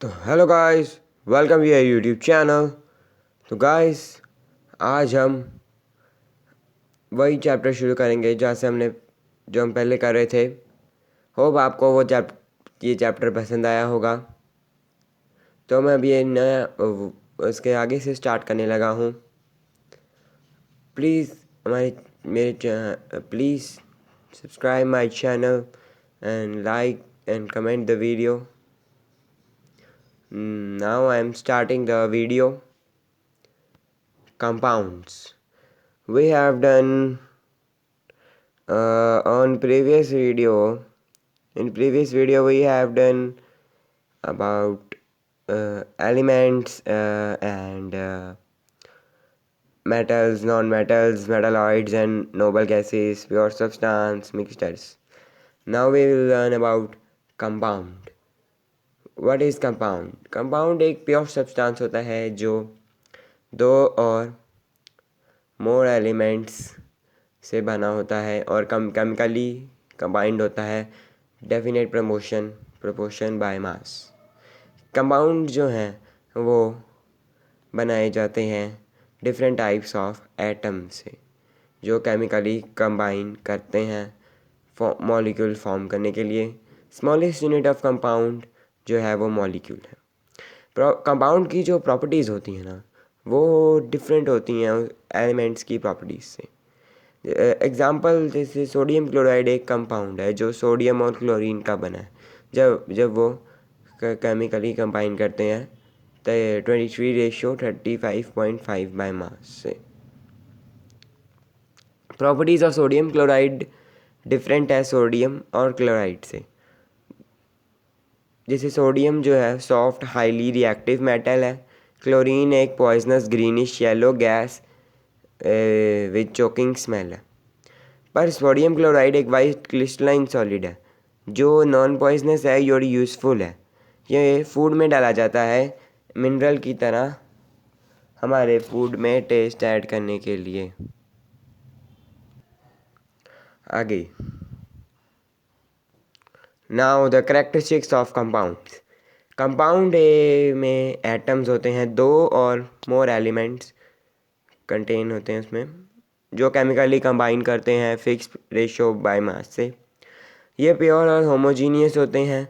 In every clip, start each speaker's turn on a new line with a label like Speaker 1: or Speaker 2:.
Speaker 1: तो hello guys, welcome to your YouTube channel. तो guys, आज हम वही चैप्टर शुरू करेंगे जो हम पहले कर रहे थे। होप आपको ये चैप्टर पसंद आया होगा। तो मैं अभी ये नया उसके आगे से स्टार्ट करने लगा हूँ। Please please subscribe my channel and like and comment the video. Now I am starting the video. Compounds. We have done on previous video. In previous video we have done about elements and metals, non-metals, metalloids and noble gases, pure substance, mixtures. Now we will learn about compound. What is compound? Compound एक pure substance होता है जो दो और more elements से बना होता है और केमिकली कंबाइंड होता है definite proportion by mass. Compound जो हैं वो बनाए जाते हैं डिफरेंट टाइप्स ऑफ एटम से जो केमिकली कंबाइन करते हैं मॉलिक्यूल फॉर्म करने के लिए। स्मॉलेस्ट यूनिट ऑफ कंपाउंड जो है वो मॉलिक्यूल है। कंपाउंड की जो प्रॉपर्टीज़ होती हैं ना, वो डिफरेंट होती हैं एलिमेंट्स की प्रॉपर्टीज़ से। एग्ज़ाम्पल जैसे सोडियम क्लोराइड एक कंपाउंड है जो सोडियम और क्लोरीन का बना है। जब वो केमिकली कंबाइन करते हैं तो 23:35.5 बाय मास से। Properties of sodium chloride different है सोडियम और क्लोराइड से। जैसे सोडियम जो है सॉफ्ट हाईली रिएक्टिव मेटल है। क्लोरीन एक poisonous greenish yellow gas with choking smell है। पर सोडियम क्लोराइड एक वाइट क्रिस्टलाइन सॉलिड है जो नॉन पॉइजनस है और यूज़फुल है। ये फूड में डाला जाता है मिनरल की तरह हमारे फूड में टेस्ट ऐड करने के लिए। आगे now the characteristics of compounds. Compound में एटम्स होते हैं दो और मोर एलिमेंट्स कंटेन होते हैं उसमें जो केमिकली कंबाइन करते हैं फिक्स रेशो बाय मास से। ये प्योर और होमोजीनियस होते हैं।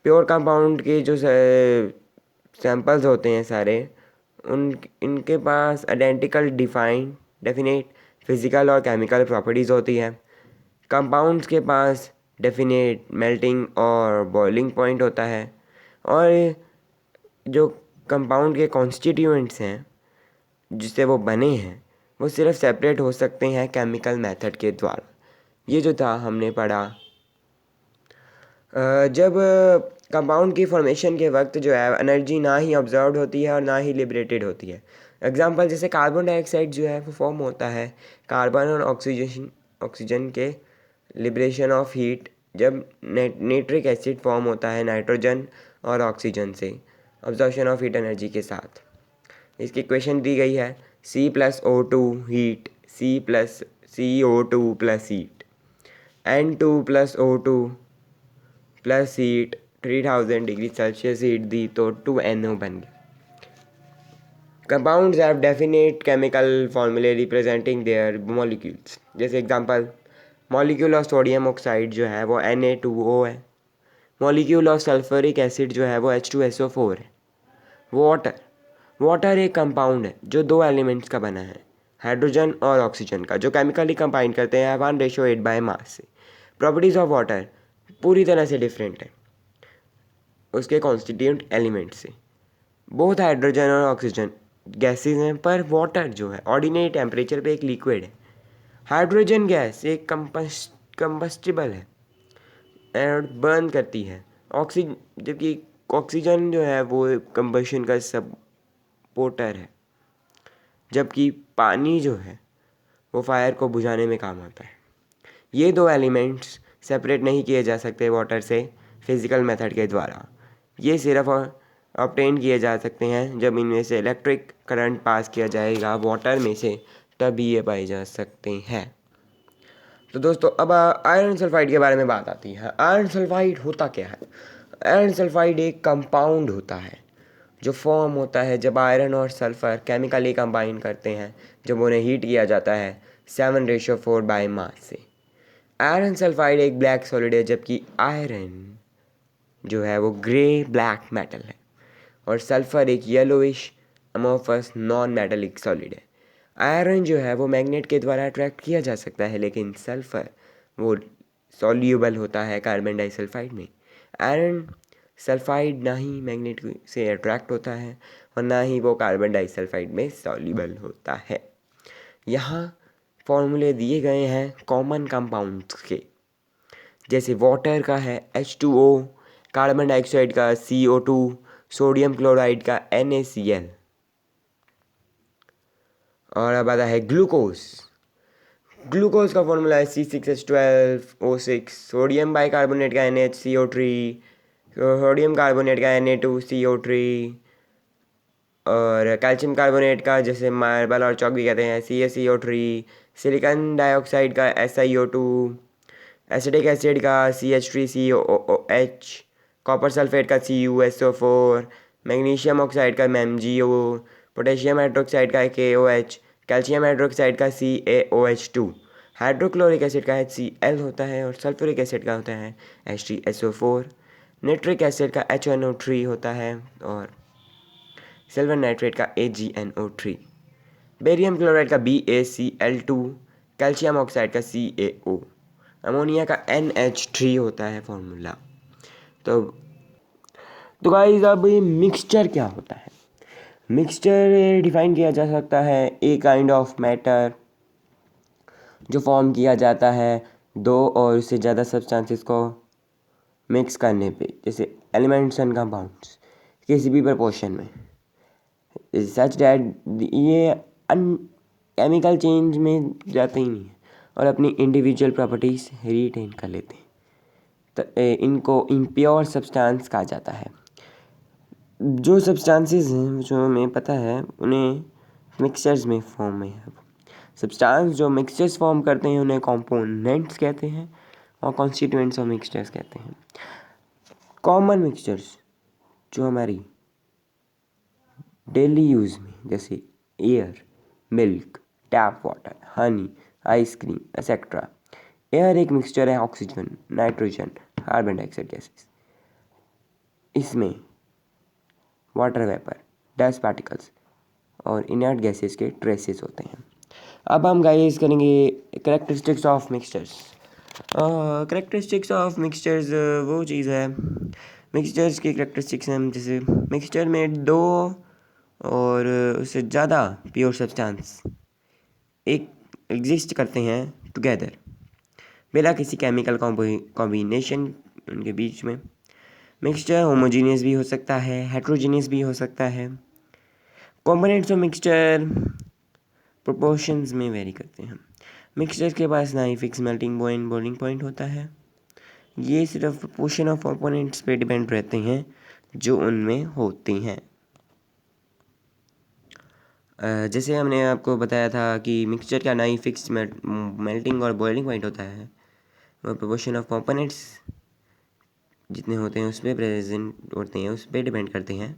Speaker 1: प्योर कंपाउंड के जो सैंपल्स होते हैं सारे इनके पास आइडेंटिकल डेफिनेट फिज़िकल और केमिकल प्रॉपर्टीज़ होती है। कंपाउंड्स के पास डेफिनेट मेल्टिंग और बॉइलिंग पॉइंट होता है और जो कंपाउंड के कॉन्स्टिट्यूएंट्स हैं जिससे वो बने हैं वो सिर्फ सेपरेट हो सकते हैं केमिकल मेथड के द्वारा। ये जो था हमने पढ़ा। जब कंपाउंड की फॉर्मेशन के वक्त जो है एनर्जी ना ही ऑब्जर्व होती है और ना ही लिबरेटेड होती है। एग्जांपल जैसे कार्बन डाइऑक्साइड जो है वो फॉर्म होता है कार्बन और ऑक्सीजन के लिबरेशन ऑफ हीट। जब नाइट्रिक एसिड फॉर्म होता है नाइट्रोजन और ऑक्सीजन से ऑब्जर्वेशन ऑफ हीट एनर्जी के साथ। इसकी इक्वेशन दी गई है C+O2 heat C+CO2 plus heat N2+O2 plus heat 3000 degree Celsius heat दी तो 2NO बन गया। Compounds have definite chemical formulae representing their molecules. जैसे example molecule of sodium oxide जो है वो Na2O है। मॉलिक्यूल ऑफ सल्फ्यूरिक एसिड जो है वो H2SO4 है। वाटर एक कंपाउंड है जो दो एलिमेंट्स का बना है हाइड्रोजन और ऑक्सीजन का जो केमिकली कंबाइन करते हैं 1:8 बाय मास से। प्रॉपर्टीज़ ऑफ वाटर पूरी तरह से डिफरेंट है उसके कॉन्स्टिट्यूएंट एलिमेंट से। बोथ हाइड्रोजन और ऑक्सीजन गैसेज हैं पर वाटर जो है ऑर्डिनरी टेम्परेचर पे एक लिक्विड है। हाइड्रोजन गैस एक कंबस्टिबल है और बर्न करती है। जबकि ऑक्सीजन जो है वो कंबशन का सपोर्टर है। जबकि पानी जो है वो फायर को बुझाने में काम आता है। ये दो एलिमेंट्स सेपरेट नहीं किए जा सकते वाटर से फिज़िकल मेथड के द्वारा। ये सिर्फ ऑब्टेन किए जा सकते हैं जब इनमें से इलेक्ट्रिक करंट पास किया जाएगा वाटर में से, तभी ये पाए जा सकते हैं। तो दोस्तों अब आयरन सल्फाइड के बारे में बात आती है। आयरन सल्फाइड होता क्या है? आयरन सल्फाइड एक कंपाउंड होता है जो फॉर्म होता है जब आयरन और सल्फ़र केमिकली कंबाइन करते हैं, जब उन्हें हीट किया जाता है 7:4 बाय मास से। आयरन सल्फाइड एक ब्लैक सॉलिड है, जबकि आयरन जो है वो ग्रे ब्लैक मेटल है और सल्फ़र एक yellowish amorphous non metallic solid है। आयरन जो है वो मैग्नेट के द्वारा अट्रैक्ट किया जा सकता है, लेकिन सल्फ़र वो सॉल्यूबल होता है कार्बन डाइसल्फाइड में। आयरन सल्फाइड ना ही मैग्नेट से अट्रैक्ट होता है और ना ही वो कार्बन डाइसल्फाइड में सॉल्यूबल होता है। यहाँ फॉर्मूले दिए गए हैं कॉमन कंपाउंड्स के, जैसे वाटर का है H2O, कार्बन डाइऑक्साइड का CO2, सोडियम क्लोराइड का NaCl। और अब आता है ग्लूकोज। ग्लूकोज का फॉर्मूला है C6H12O6, सोडियम बाइकार्बोनेट का NaCO3, सोडियम कार्बोनेट का Na2CO3 और कैल्शियम कार्बोनेट का, जैसे मार्बल और चौक भी कहते हैं, CaCO3, सिलिकॉन डाइऑक्साइड का SiO2, एसिटिक एसिड का CH3COOH, कॉपर सल्फेट का CuSO4, मैग्नीशियम ऑक्साइड का MgO, पोटेशियम हाइड्रोक्साइड का KOH, कैल्शियम हाइड्रोक्साइड का CaOH2, हाइड्रोक्लोरिक एसिड का HCl होता है और सल्फ्यूरिक एसिड का होता है H3SO4, नाइट्रिक एसिड का HNO3 होता है और सिल्वर नाइट्रेट का AgNO3, बेरियम क्लोराइड का BaCl2, कैल्शियम ऑक्साइड का CaO, अमोनिया का NH3 होता है फॉर्मूला। तो गाइस अब ये मिक्सचर क्या होता है? मिक्सचर डिफाइन किया जा सकता है ए काइंड ऑफ मैटर जो फॉर्म किया जाता है दो और उससे ज़्यादा सब्सटेंसेस को मिक्स करने पे, जैसे एलिमेंट्स एंड कंपाउंड्स किसी भी प्रपोर्शन में, सच डैट ये केमिकल चेंज में जाते ही नहीं है और अपनी इंडिविजुअल प्रॉपर्टीज़ रिटेन कर लेते हैं। तो इनको इम्प्योर सब्सटेंस कहा जाता है। जो सब्सटेंसेस हैं जो हमें पता है उन्हें मिक्सचर्स में फॉर्म में है। सब्सटेंस जो मिक्सचर्स फॉर्म करते हैं उन्हें कंपोनेंट्स कहते हैं और कॉन्स्टिट्यूएंट्स ऑफ मिक्सचर्स कहते हैं। कॉमन मिक्सचर्स जो हमारी डेली यूज़ में, जैसे air, milk, tap water, Honey, ice cream etcetera. Air एक मिक्सचर है oxygen, nitrogen, carbon dioxide gases. इसमें वाटर वेपर, डस्ट पार्टिकल्स और इनर्ट गैसेस के ट्रेसेस होते हैं। अब हम गाइस करेंगे characteristics of mixtures. Characteristics of mixtures वो चीज़ है, मिक्सचर्स की करेक्टरिस्टिक्स हैं, जैसे मिक्सचर में दो और उससे ज़्यादा प्योर सब्सटेंस एक एग्जिस्ट करते हैं टुगेदर बिना किसी केमिकल कॉम्बिनेशन उनके बीच में। मिक्सचर होमोजीनियस भी हो सकता है, हेट्रोजीनियस भी हो सकता है। कंपोनेंट्स ऑफ मिक्सचर प्रोपोर्शंस में वेरी करते हैं। मिक्सचर के पास ना ही fix melting point, boiling point होता है, ये सिर्फ प्रोपोर्शन ऑफ कंपोनेंट्स पे डिपेंड रहते हैं जो उनमें होते हैं। जैसे हमने आपको बताया था कि मिक्सचर का ना ही फिक्स मेल्टिंग और बॉइलिंग पॉइंट होता है, वो प्रोपोर्शन ऑफ कंपोनेंट्स जितने होते हैं उस पर प्रेजेंट होते हैं, उस पर डिपेंड करते हैं।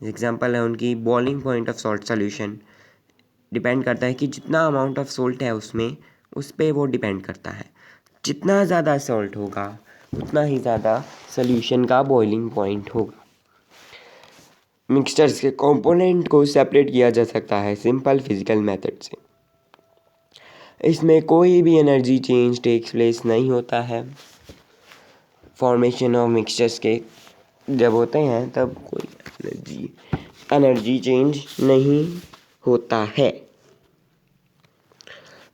Speaker 1: एग्जांपल है उनकी boiling point of salt solution depend करता है कि जितना अमाउंट ऑफ सॉल्ट है उसमें, उस पर वो डिपेंड करता है। जितना ज़्यादा सॉल्ट होगा उतना ही ज़्यादा सॉल्यूशन का बॉइलिंग पॉइंट होगा। मिक्सचर्स के कंपोनेंट को सेपरेट किया जा सकता है सिंपल फिजिकल मेथड से। इसमें कोई भी एनर्जी चेंज टेक्स प्लेस नहीं होता है। फॉर्मेशन ऑफ मिक्सचर्स के जब होते हैं तब कोई एनर्जी चेंज नहीं होता है।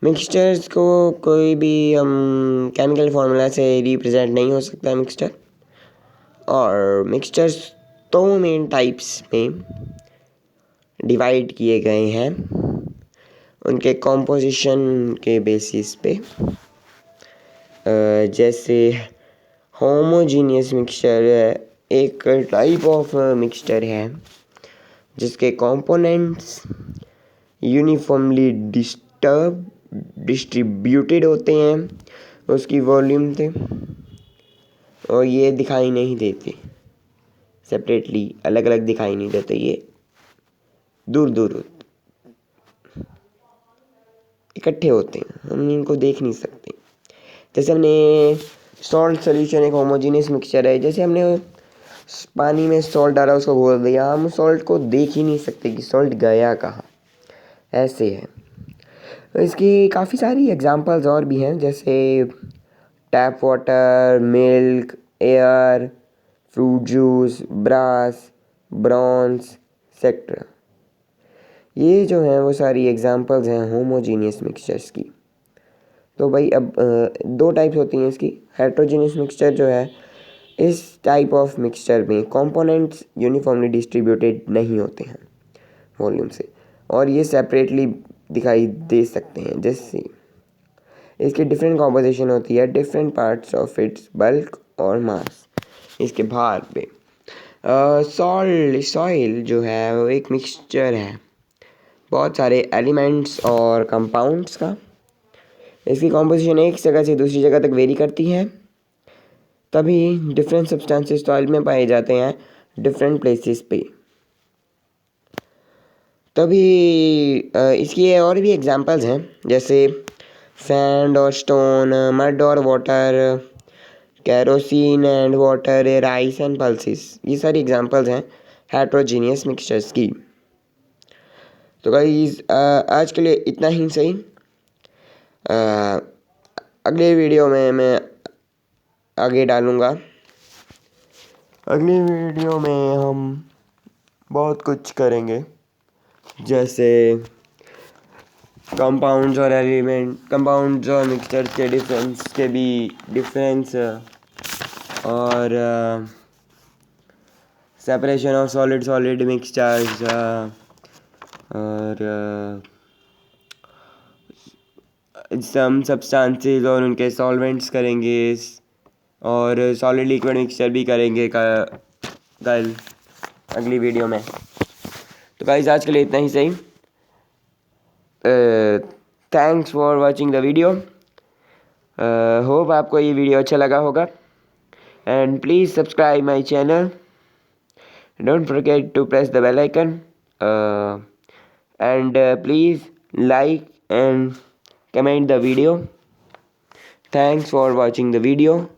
Speaker 1: मिक्सचर्स को कोई भी केमिकल फार्मूला से रिप्रेजेंट नहीं हो सकता मिक्सचर। और मिक्सचर्स दो मेन टाइप्स में डिवाइड किए गए हैं उनके कॉम्पोजिशन के बेसिस पे। जैसे होमोजीनियस मिक्सचर एक टाइप ऑफ मिक्सचर है जिसके कंपोनेंट्स यूनिफॉर्मली डिस्ट्रीब्यूटेड होते हैं उसकी वॉल्यूम से और ये दिखाई नहीं देते। सेपरेटली अलग अलग दिखाई नहीं देते, ये दूर दूर इकट्ठे होते हैं, हम इनको देख नहीं सकते। जैसे हमने सॉल्ट सोल्यूशन एक होमोजीनियस मिक्सचर है, जैसे हमने पानी में सॉल्ट डाला, उसको घोल दिया, हम सॉल्ट को देख ही नहीं सकते कि सॉल्ट गया कहाँ, ऐसे है। तो इसकी काफ़ी सारी एग्जांपल्स और भी हैं, जैसे tap water, milk, air, fruit juice, brass, bronze etcetera. ये जो हैं वो सारी एग्जांपल्स हैं होमोजीनियस मिक्सचर्स की। तो भाई अब दो टाइप्स होती हैं इसकी। हेट्रोजीनियस मिक्सचर जो है, इस टाइप ऑफ मिक्सचर में कंपोनेंट्स यूनिफॉर्मली डिस्ट्रीब्यूटेड नहीं होते हैं वॉल्यूम से, और ये सेपरेटली दिखाई दे सकते हैं। जैसे इसकी डिफरेंट कॉम्पोजिशन होती है, different parts of its bulk और मास। इसके भार पे सॉइल जो है वो एक मिक्सचर है बहुत सारे एलिमेंट्स और कंपाउंड्स का। इसकी कॉम्पोजिशन एक जगह से दूसरी जगह तक वेरी करती है, तभी डिफरेंट सब्सटेंसेस सॉइल में पाए जाते हैं डिफरेंट प्लेसेस पे। तभी इसकी और भी एग्जांपल्स हैं, जैसे सैंड और स्टोन, मड और water, kerosene and water, rice and pulses. ये सारी एग्जांपल्स हैं हेट्रोजीनियस मिक्सचर्स की। तो गाइस आज के लिए इतना ही सही। अगले वीडियो में मैं आगे डालूँगा। अगली वीडियो में हम बहुत कुछ करेंगे, जैसे कंपाउंड्स और एलिमेंट, कंपाउंड्स और मिक्सचर के डिफरेंस और separation of solid solid mixtures और सम सब्सटेंसेस और उनके सॉल्वेंट्स करेंगे, और सॉलिड लिक्विड मिक्सचर भी करेंगे कल अगली वीडियो में। तो गाइस आज के लिए इतना ही सही। Thanks for watching the video. Hope आपको ये वीडियो अच्छा लगा होगा, and please subscribe my channel, don't forget to press the bell icon, and please like and comment the video. Thanks for watching the video.